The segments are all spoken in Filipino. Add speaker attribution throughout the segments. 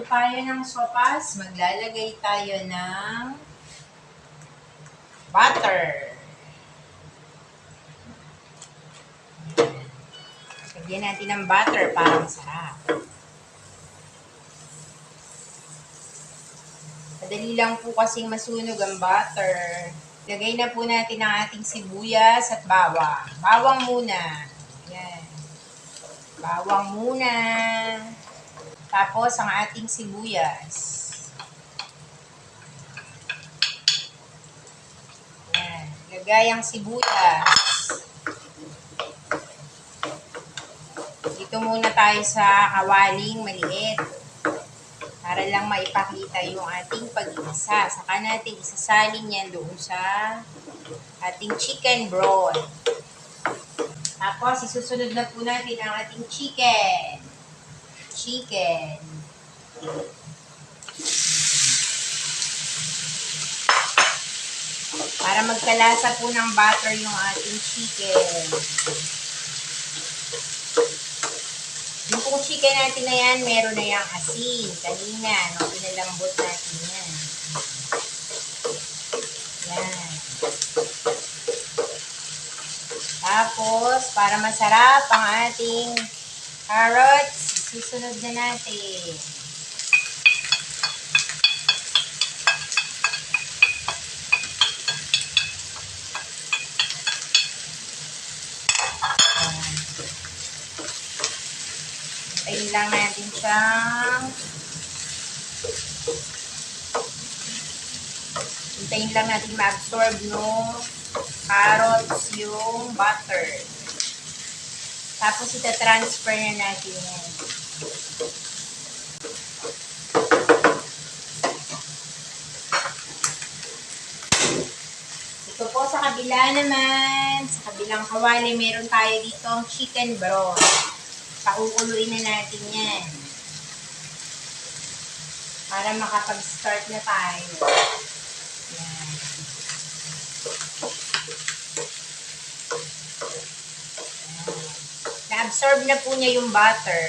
Speaker 1: tayo ng sopas, maglalagay tayo ng butter. Lagyan natin ng butter para masarap. Madali lang po kasing masunog ang butter. Lagay na po natin ang ating sibuyas at bawang. Bawang muna. Yan. Bawang muna. Tapos ang ating sibuyas. Yan. Lagay ang sibuyas. Dito muna tayo sa kawaling maliit. Para lang maipakita yung ating pag-iisa. Saka natin isasalin yan doon sa ating chicken broth. Tapos, isusunod na po natin ang ating chicken. Para magkalasa po ng butter yung ating chicken. Yung pong chicken natin na yan, meron na yung asin. Kanina, nung pinalambot natin yan. Yan. Tapos, para masarap ang ating carrots, susunod na natin. Hintayin lang natin siyang ma-absorb no carrots yung butter. Tapos ita-transfer na natin yan. Ito po sa kabila naman, sa kabilang kawali, meron tayo dito ang chicken broth. Pakukuluin na natin yan. Para makapag-start na tayo. Yan. Na-absorb na po niya yung butter.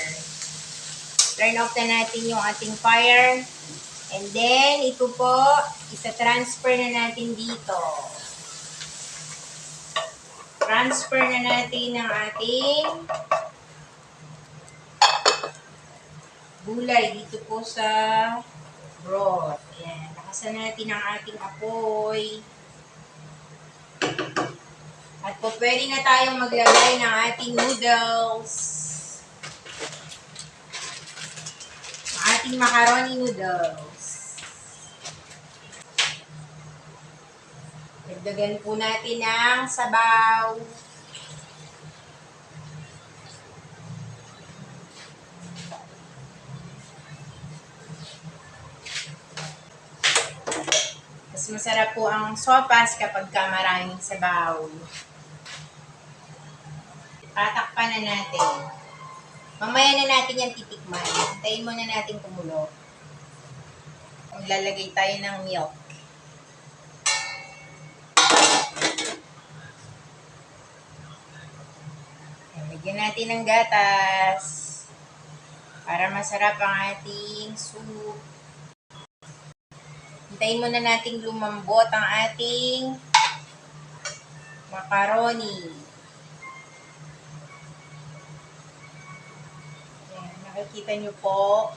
Speaker 1: Turn off na natin yung ating fire. And then, ito po, isa-transfer na natin dito. Transfer na natin ang ating gulay dito po sa broth. Ayan. Lakasan natin ang ating apoy. At po, pwede na tayong maglagay ng ating noodles. Ang ating macaroni noodles. Dagdagan po natin ng sabaw. Mas masarap po ang sopas kapag maraming sabaw. Tatakpan na natin. Mamaya na natin yan titikman. Hintayin muna natin kumulo. Maglalagay tayo ng milk. Lagyan natin ng gatas. Para masarap ang ating soup. Hintayin muna natin lumambot ang ating macaroni. Ayan, nakikita nyo po.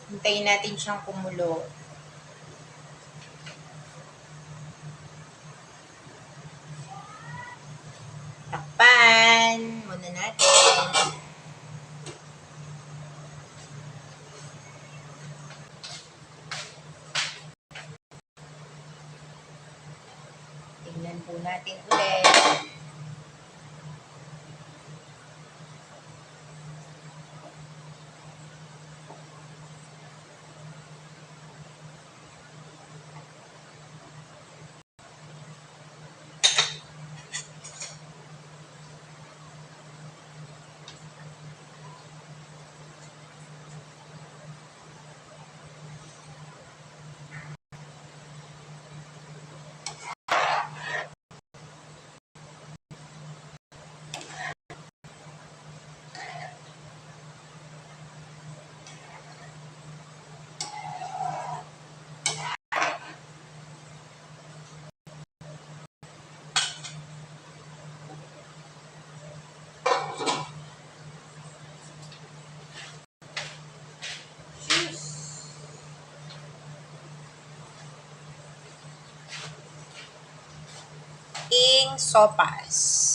Speaker 1: Hintayin natin siyang kumulo. Takpan muna natin. Tingnan po natin ulit. ating sopas.